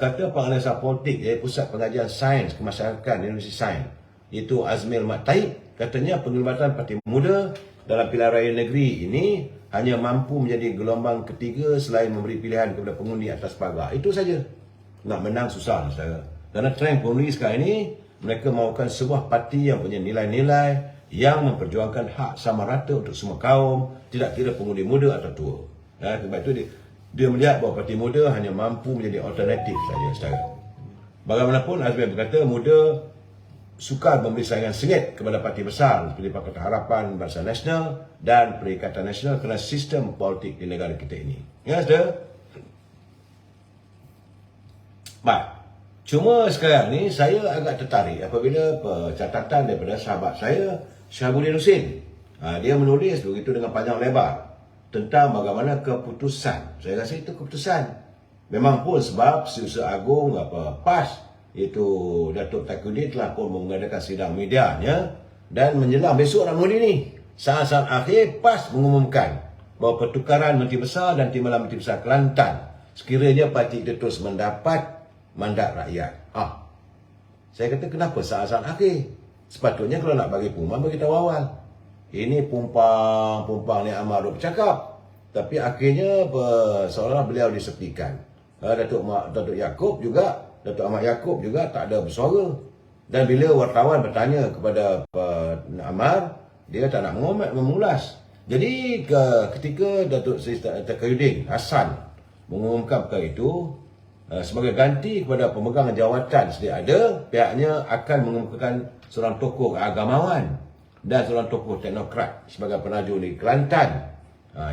Kata penganalisa politik dari Pusat Pengajian Sains Kemasyarakatan Universiti Sains, itu Azmil Mat Taib, katanya penglibatan Parti Muda dalam pilihan raya negeri ini hanya mampu menjadi gelombang ketiga selain memberi pilihan kepada pengundi atas pagar. Itu saja. Nak menang susah, saudara. Kerana trend pengundi sekarang ini, mereka mahukan sebuah parti yang punya nilai-nilai yang memperjuangkan hak sama rata untuk semua kaum, tidak kira pengundi muda atau tua. Sebab itu dia melihat bahawa Parti Muda hanya mampu menjadi alternatif saja, saudara. Bagaimanapun, Azmi berkata muda sukar memberi saingan sengit kepada parti besar seperti Pakatan Harapan, Barisan Nasional dan Perikatan Nasional kerana sistem politik di negara kita ini. Ya, saudara? Baik. Cuma sekarang ni saya agak tertarik apabila catatan daripada sahabat saya, Syahabudin Husin. Dia menulis begitu dengan panjang lebar tentang bagaimana keputusan. Saya rasa itu keputusan. Memang pun sebab Setiausaha Agung PAS, itu Datuk Takiuddin telah pun mengadakan sidang medianya dan menjelang besok nak mengundi ni. Saat-saat akhir PAS mengumumkan bahawa pertukaran Menteri Besar dan Timbalan Menteri Besar Kelantan sekiranya parti itu terus mendapat mandat rakyat. Saya kata kenapa saat-saat akhir? Sepatutnya kalau nak bagi pengumuman, bagi tahu awal. Ini pumpang ni Amar bercakap. Tapi akhirnya seolah beliau disepikan. Datuk Yaakob juga, Datuk Ahmad Yaakob juga tak ada bersuara. Dan bila wartawan bertanya kepada Amar, dia tak nak mengulas. Jadi ketika Datuk Takiuddin Hassan mengumumkan perkara itu, sebagai ganti kepada pemegang jawatan sedia ada, pihaknya akan mengumumkan seorang tokoh agamawan dan seorang tokoh teknokrat sebagai penaju di Kelantan.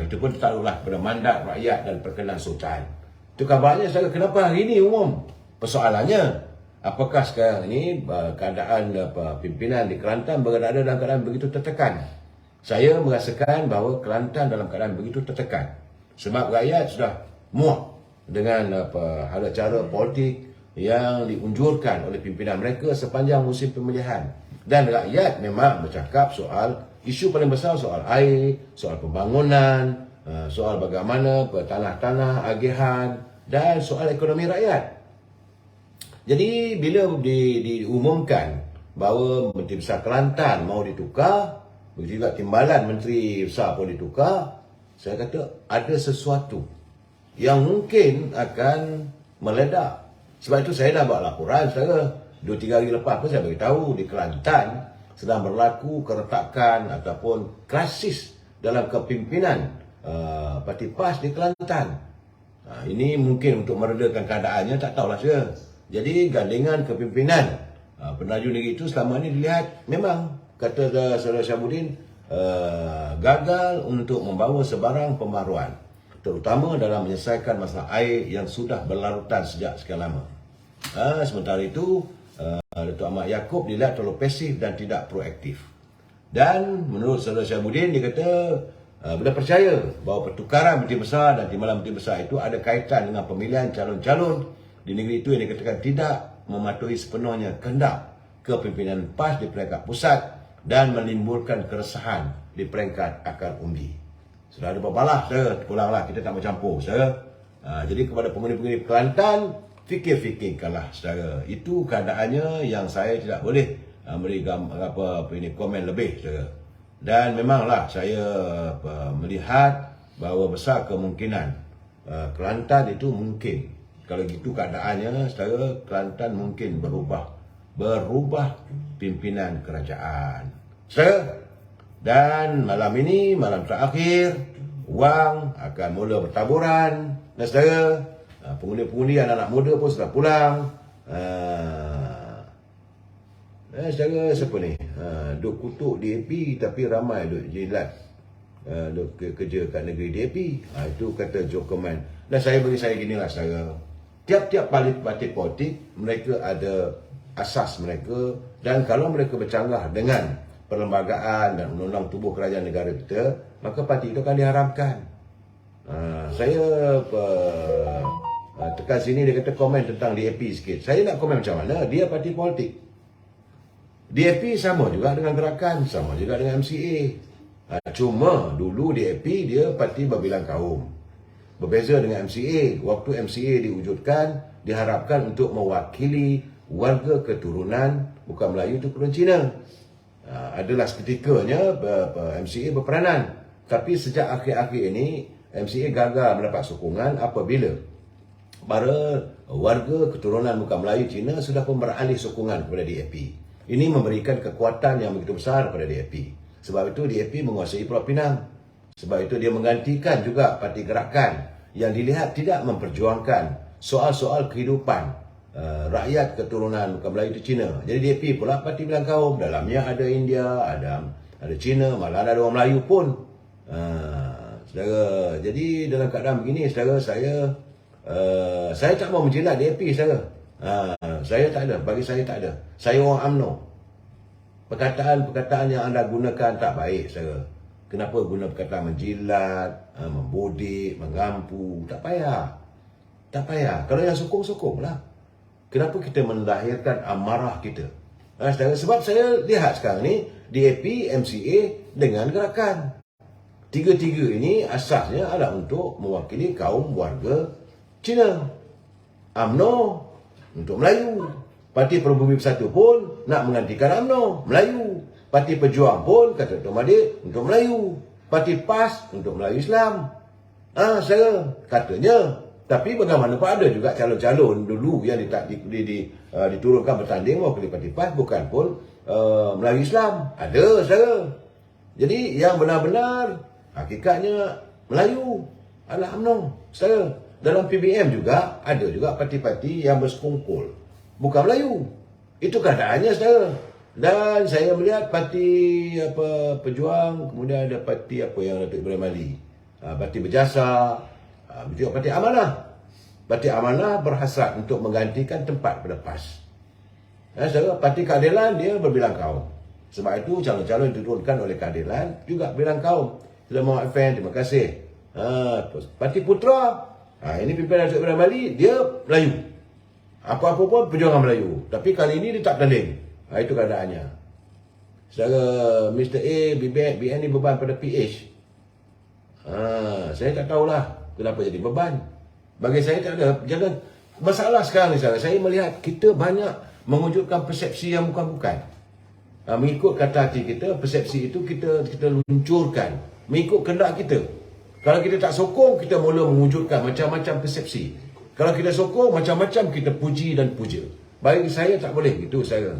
Itu pun taruhlah kepada mandat rakyat dan perkenan sultan. Itu kabarnya. Saya kenapa hari ini umum? Persoalannya, apakah sekarang ini keadaan pimpinan di Kelantan berada dalam keadaan begitu tertekan? Saya merasakan bahawa Kelantan dalam keadaan begitu tertekan. Sebab rakyat sudah muak dengan hala cara politik yang diunjurkan oleh pimpinan mereka sepanjang musim pemilihan. Dan rakyat memang bercakap soal isu paling besar, soal air, soal pembangunan, soal bagaimana tanah-tanah, agihan dan soal ekonomi rakyat. Jadi bila diumumkan bahawa Menteri Besar Kelantan mau ditukar, begitu juga Timbalan Menteri Besar pun ditukar, saya kata ada sesuatu yang mungkin akan meledak. Sebab itu saya dah buat laporan, saudara. 2-3 hari lepas pun saya beritahu di Kelantan sedang berlaku keretakan ataupun krisis dalam kepimpinan Parti PAS di Kelantan. Ini mungkin untuk meredakan keadaannya, tak tahulah saya. Jadi gandingan kepimpinan penaju negeri itu selama ini dilihat memang, kata Saudara Syahabudin, gagal untuk membawa sebarang pembaruan, terutama dalam menyelesaikan masalah air yang sudah berlarutan sejak sekian lama. Sementara itu, Datuk Ahmad Yaakob dilihat terlalu pasif dan tidak proaktif. Dan menurut Saudara Syahabudin, dia kata beliau percaya bahawa pertukaran Menteri Besar dan Timbalan Menteri Besar itu ada kaitan dengan pemilihan calon-calon di negeri itu yang dikatakan tidak mematuhi sepenuhnya kehendak kepimpinan PAS di peringkat pusat dan menimbulkan keresahan di peringkat akar undi. Sudah ada babalah, saudara, pulanglah, kita tak mau campur, saudara. Jadi kepada pengundi-pengundi Kelantan, fikir-fikirkanlah, saudara. Itu keadaannya yang saya tidak boleh beri komen lebih, saudara. Dan memanglah saya melihat bahawa besar kemungkinan Kelantan itu mungkin, kalau gitu keadaannya, saudara, Kelantan mungkin berubah pimpinan kerajaan, saudara. Dan malam ini, malam terakhir, wang akan mula bertaburan, saudara. Pengundi-pengundi anak-anak muda pun sudah pulang. Saudara siapa ni? Duk kutuk DAP tapi ramai duk jilat. Duk kerja kat negeri DAP. Itu kata Jokerman. Dan bagi saya ginilah saudara. Tiap-tiap parti politik mereka ada asas mereka, dan kalau mereka bercanggah dengan perlembagaan dan undang-undang tubuh kerajaan negara kita, maka parti itu akan diharamkan. Saya tekan sini dia kata komen tentang DAP sikit. Saya nak komen macam mana? Dia parti politik. DAP sama juga dengan gerakan, sama juga dengan MCA. Cuma dulu DAP dia parti berbilang kaum. Berbeza dengan MCA. Waktu MCA diwujudkan, diharapkan untuk mewakili warga keturunan bukan Melayu, keturunan Cina. Adalah seketikanya MCA berperanan. Tapi sejak akhir-akhir ini, MCA gagal mendapat sokongan apabila para warga keturunan bukan Melayu Cina sudah pun beralih sokongan kepada DAP. Ini memberikan kekuatan yang begitu besar kepada DAP. Sebab itu DAP menguasai Pulau Pinang. Sebab itu dia menggantikan juga parti gerakan yang dilihat tidak memperjuangkan soal-soal kehidupan rakyat keturunan bukan Melayu itu Cina. Jadi DAP pula parti bilang kaum. Dalamnya ada India, ada Cina, malah ada orang Melayu pun. Saudara, jadi dalam keadaan begini, saudara, saya tak mau menjilat DAP, saudara. Saya tak ada, bagi saya tak ada. Saya orang UMNO. Perkataan-perkataan yang anda gunakan tak baik, saudara. Kenapa guna perkataan menjilat, membodik, mengampu? Tak payah. Tak payah. Kalau yang sokong-sokonglah. Kenapa kita melahirkan amarah kita? Saudara, sebab saya lihat sekarang ni DAP, MCA dengan gerakan. Tiga-tiga ini asasnya adalah untuk mewakili kaum warga Cina. UMNO untuk Melayu. Parti Perubumi Bersatu pun nak menggantikan UMNO, Melayu. Parti Pejuang pun kata Dr. Mahathir untuk Melayu. Parti PAS untuk Melayu Islam. Saya katanya. Tapi bagaimanapun ada juga calon-calon dulu yang diturunkan bertanding mewakili Parti PAS bukan pun Melayu Islam. Ada, saya. Jadi yang benar-benar hakikatnya Melayu adalah UMNO, saya. Dalam PBM juga ada juga parti-parti yang bersekongkol bukan Melayu. Itu keadaannya, saudara. Dan saya melihat parti Pejuang, kemudian ada parti yang Datuk Ibrahim Ali, parti Berjasa, juga parti Amanah. Parti Amanah berhasrat untuk menggantikan tempat pada PAS. Saudara, parti Keadilan dia berbilang kaum. Sebab itu calon-calon diturunkan oleh Keadilan juga bilang kaum. Saudara Muhammad Fan, terima kasih. Parti Putra, ini pimpinan Datuk Ibrahim Ali, dia Melayu. Apa-apa pun perjuangan Melayu. Tapi kali ini dia tak bertanding. Itu keadaannya. Saudara, Mr. A, BN ni beban pada PH. Saya tak tahulah kenapa jadi beban. Bagi saya tak ada. Jangan. Masalah sekarang ni, saya melihat kita banyak mewujudkan persepsi yang bukan-bukan. Mengikut kata hati kita, persepsi itu kita luncurkan. Mengikut kehendak kita. Kalau kita tak sokong, kita mula mewujudkan macam-macam persepsi. Kalau kita sokong, macam-macam kita puji dan puja. Bagi saya tak boleh gitu, saya.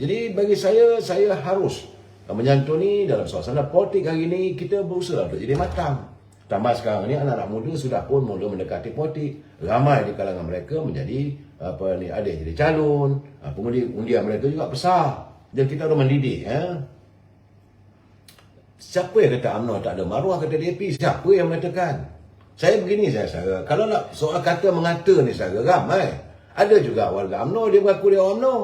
Jadi bagi saya harus menyantuni dalam suasana politik hari ini. Kita berusaha untuk jadi matang. Tambah sekarang ni anak-anak muda sudah pun mula mendekati politik. Ramai di kalangan mereka menjadi ada yang jadi calon. Undian mereka juga besar. Dan kita harus mendidik. Siapa yang kata UMNO tak ada maruah, kata DAP? Siapa yang mengatakan? Saya begini, saya. Kalau nak soal kata mengata ni, saya ramai. Ada juga warga UMNO, dia mengaku dia orang UMNO.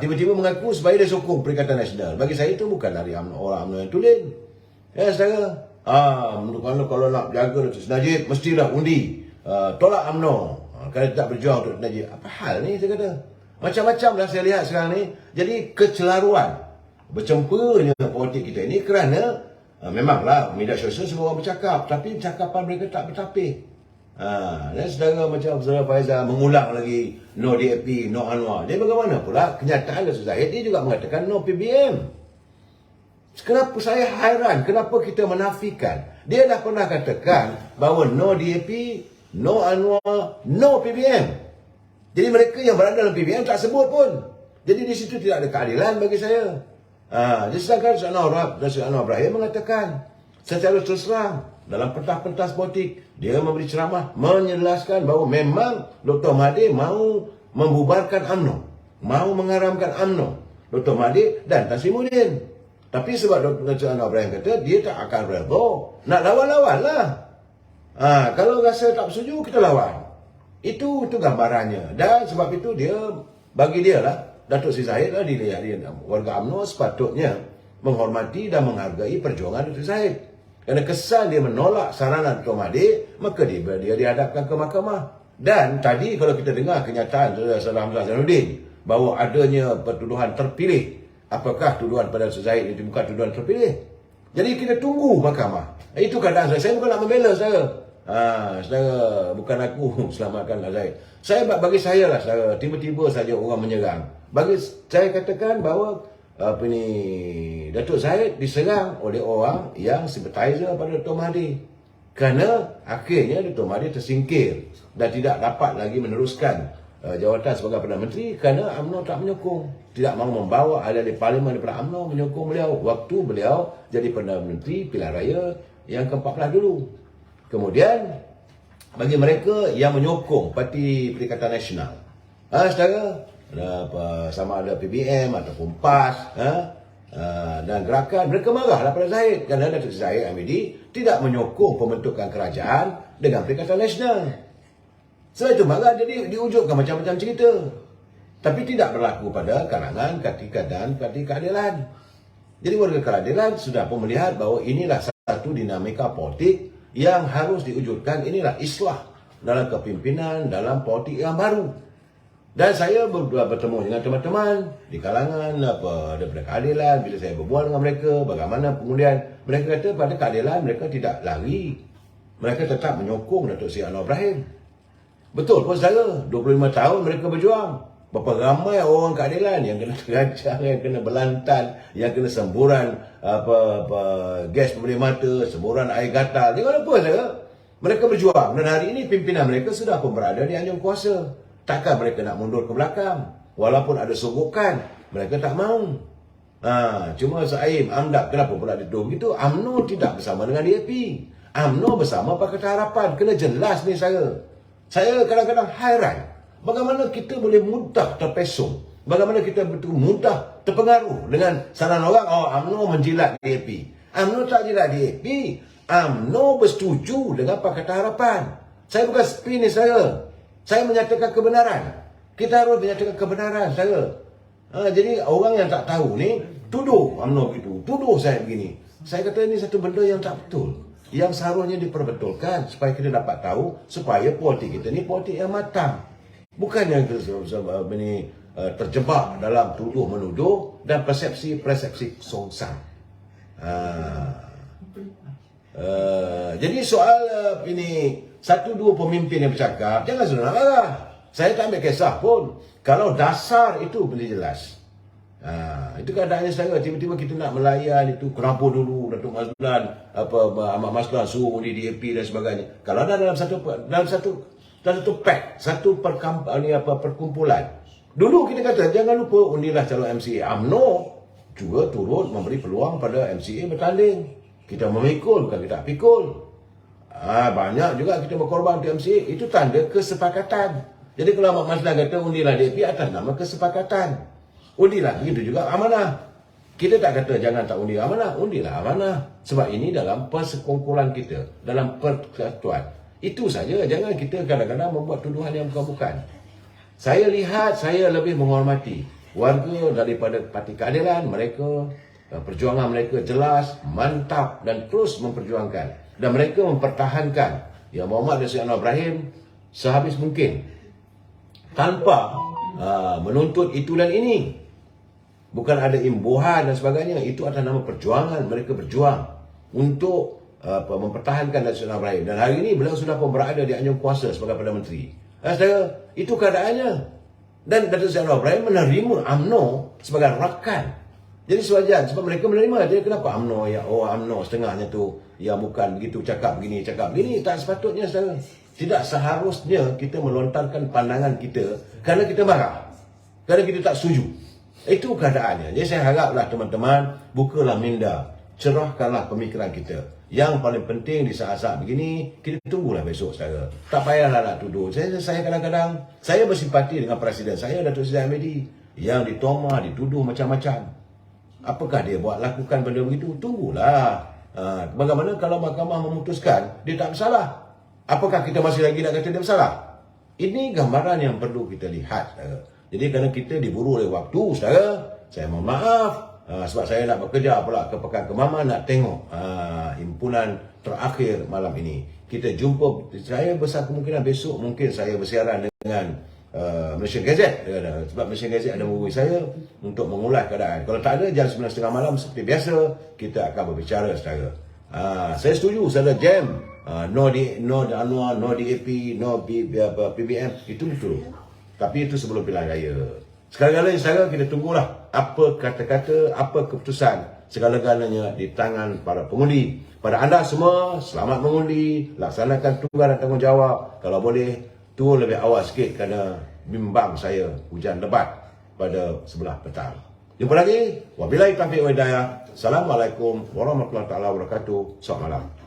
Tiba-tiba mengaku supaya dia sokong Perikatan Nasional. Bagi saya itu bukan dari UMNO, orang UMNO yang tulen. Saudara. Kalau nak jaga Datuk Najib, mestilah undi. Tolak UMNO. Kalau tak berjuang untuk Najib. Apa hal ni, saya kata. Macam-macam lah saya lihat sekarang ni. Jadi kecelaruan. Bercempurnya politik kita ini kerana memanglah media sosial semua orang bercakap, tapi cakapan mereka tak bertapih. Dan saudara macam saudara Faizal mengulang lagi no DAP, no Anwar. Dia bagaimana pula kenyataan Datuk Zahid dia juga mengatakan no PBM. Kenapa saya hairan, kenapa kita menafikan? Dia dah pernah katakan bahawa no DAP, no Anwar, no PBM. Jadi mereka yang berada dalam PBM tak sebut pun. Jadi di situ tidak ada keadilan bagi saya. Sedangkan Datuk Anwar Ibrahim mengatakan secara terus terang dalam pentas-pentas politik dia memberi ceramah menjelaskan bahawa memang Dr. Mahathir mahu membubarkan UMNO, mahu mengaramkan UMNO, Dr. Mahathir dan Tan Sri Muhyiddin. Tapi sebab Dr. Anwar Ibrahim kata dia tak akan redha, nak lawan-lawan lah. Kalau rasa tak bersetuju kita lawan. Itu gambarannya. Dan sebab itu dia, bagi dia lah, Datuk Seri Zahid lah, dia warga UMNO sepatutnya menghormati dan menghargai perjuangan Datuk Seri Zahid. Kerana kesan dia menolak saranan Dr. Mahathir, maka dia dihadapkan ke mahkamah. Dan tadi kalau kita dengar kenyataan Saudara Hamzah Zainuddin bahawa adanya pertuduhan terpilih, apakah tuduhan pada Datuk Seri Zahid itu bukan tuduhan terpilih? Jadi kita tunggu mahkamah. Itu keadaan saya. Saya bukan nak membela saudara. Saudara, bukan aku selamatkan Zahid. Bagi saya lah saudara, tiba-tiba saja orang menyerang. Bagi saya katakan bahawa Datuk Zahid diserang oleh orang yang sympathizer pada Dr. Mahathir. Kerana akhirnya Dr. Mahathir tersingkir dan tidak dapat lagi meneruskan jawatan sebagai Perdana Menteri kerana UMNO tak menyokong. Tidak mahu membawa ahli-ahli parlimen daripada UMNO menyokong beliau waktu beliau jadi Perdana Menteri pilihan raya yang ke-14 dulu. Kemudian bagi mereka yang menyokong Parti Perikatan Nasional, saudara, sama ada PBM ataupun PAS dan gerakan, mereka marahlah pada Zahid kerana Datuk Zahid Hamidi tidak menyokong pembentukan kerajaan dengan Perikatan Nasional. Sebab itu marah, jadi diwujudkan macam-macam cerita. Tapi tidak berlaku pada kalangan ketika dan parti keadilan. Jadi warga keadilan sudah pun melihat bahawa inilah satu dinamika politik yang harus diwujudkan. Inilah islah dalam kepimpinan, dalam politik yang baru. Dan saya bertemu dengan teman-teman di kalangan daripada keadilan. Bila saya berbual dengan mereka, bagaimana kemudian mereka kata pada keadilan mereka tidak lari. Mereka tetap menyokong Datuk Seri Anwar Ibrahim. Betul pun saudara, 25 tahun mereka berjuang. Berapa ramai orang keadilan yang kena tergajar, yang kena belantan, yang kena semburan gas pemberi mata, semburan air gatal. Jangan lupa saudara, mereka berjuang dan hari ini pimpinan mereka sudah pun berada di anjung kuasa. Takkan mereka nak mundur ke belakang? Walaupun ada sogokan, mereka tak mahu. Cuma Saim, Amdak, kenapa pula dituduh begitu? UMNO tidak bersama dengan DAP. UMNO bersama Pakatan Harapan. Kena jelas ni saya. Saya kadang-kadang hairan. Bagaimana kita boleh mudah terpesong? Bagaimana kita betul mudah terpengaruh dengan saran orang, UMNO menjilat DAP. UMNO tak jilat DAP. UMNO bersetuju dengan Pakatan Harapan. Saya bukan spin ni saya. Saya menyatakan kebenaran. Kita harus menyatakan kebenaran saya. Jadi orang yang tak tahu ni tuduh UMNO begitu, tuduh saya begini. Saya kata ini satu benda yang tak betul, yang seharusnya diperbetulkan supaya kita dapat tahu, supaya politik kita ni politik yang matang. Bukan yang terjebak dalam tuduh menuduh dan persepsi songsang. Jadi soal satu dua pemimpin yang bercakap, jangan sudah marah. Saya tak ambil kisah pun. Kalau dasar itu boleh jelas. Itu keadaannya saya. Tiba-tiba kita nak melayan itu, kenapa dulu Datuk Mazlan, Ahmad Maslan suruh undi DAP dan sebagainya. Kalau ada dalam satu pack, satu perkumpulan. Dulu kita kata jangan lupa undilah calon MCA. UMNO juga turut memberi peluang pada MCA bertanding. Kita memikul, bukan kita pikul. Banyak juga kita berkorban untuk MCA. Itu tanda kesepakatan. Jadi kalau Ahmad Maslan kata undilah DAP atas nama kesepakatan. Undilah, begitu juga amanah. Kita tak kata jangan tak undi amanah. Undilah amanah. Sebab ini dalam persekongkulan kita, dalam persatuan. Itu saja. Jangan kita kadang-kadang membuat tuduhan yang bukan-bukan. Saya lihat, saya lebih menghormati warga daripada Parti Keadilan. Mereka, perjuangan mereka jelas, mantap dan terus memperjuangkan. Dan mereka mempertahankan Muhammad Datuk Seri Anwar Ibrahim sehabis mungkin, tanpa menuntut itu dan ini. Bukan ada imbuhan dan sebagainya. Itu atas nama perjuangan. Mereka berjuang untuk mempertahankan Datuk Seri Anwar Ibrahim. Dan hari ini beliau sudah pun berada di anjung kuasa sebagai Perdana Menteri. Itu keadaannya. Dan Datuk Seri Anwar Ibrahim menerima UMNO sebagai rakan. Jadi sewajar sebab mereka menerima. Jadi kenapa UMNO UMNO setengahnya tu yang bukan begitu, cakap begini. Tak sepatutnya saudara. Tidak seharusnya kita melontarkan pandangan kita kerana kita marah, kerana kita tak setuju. Itu keadaannya. Jadi saya haraplah teman-teman bukalah minda cerahkanlah pemikiran kita. Yang paling penting di saat-saat begini, kita tunggulah besok saudara. Tak payahlah nak tuduh. Saya kadang-kadang, saya bersimpati dengan Presiden saya, Datuk Seri Hamidi, yang ditomah, dituduh macam-macam. Apakah dia buat lakukan benda begitu? Tunggulah. Bagaimana kalau mahkamah memutuskan dia tak bersalah? Apakah kita masih lagi nak kata dia bersalah? Ini gambaran yang perlu kita lihat, saudara. Jadi kerana kita diburu oleh waktu, saudara, saya mohon maaf. Sebab saya nak bekerja pula ke Pekan Kemaman, nak tengok himpunan terakhir malam ini. Kita jumpa, saya besar kemungkinan besok mungkin saya bersiaran dengan Malaysian Gazette. Sebab Malaysian Gazette ada menghubungi saya untuk mengulas keadaan. Kalau tak ada, jam 9.30 malam seperti biasa, kita akan berbicara, saudara. Saya setuju, saudara jam. No Anwar, no DAP, no PBM, itu betul. Tapi itu sebelum pilihan raya. Sekali-galanya saudara, kita tunggulah apa kata-kata, apa keputusan segala-galanya di tangan para pengundi. Pada anda semua, selamat mengundi, laksanakan tugas dan tanggungjawab. Kalau boleh, turun lebih awal sikit kerana bimbang saya hujan lebat pada sebelah petang. Jumpa lagi. Wabillahi taufiq wal hidayah. Assalamualaikum warahmatullahi wabarakatuh. Selamat malam.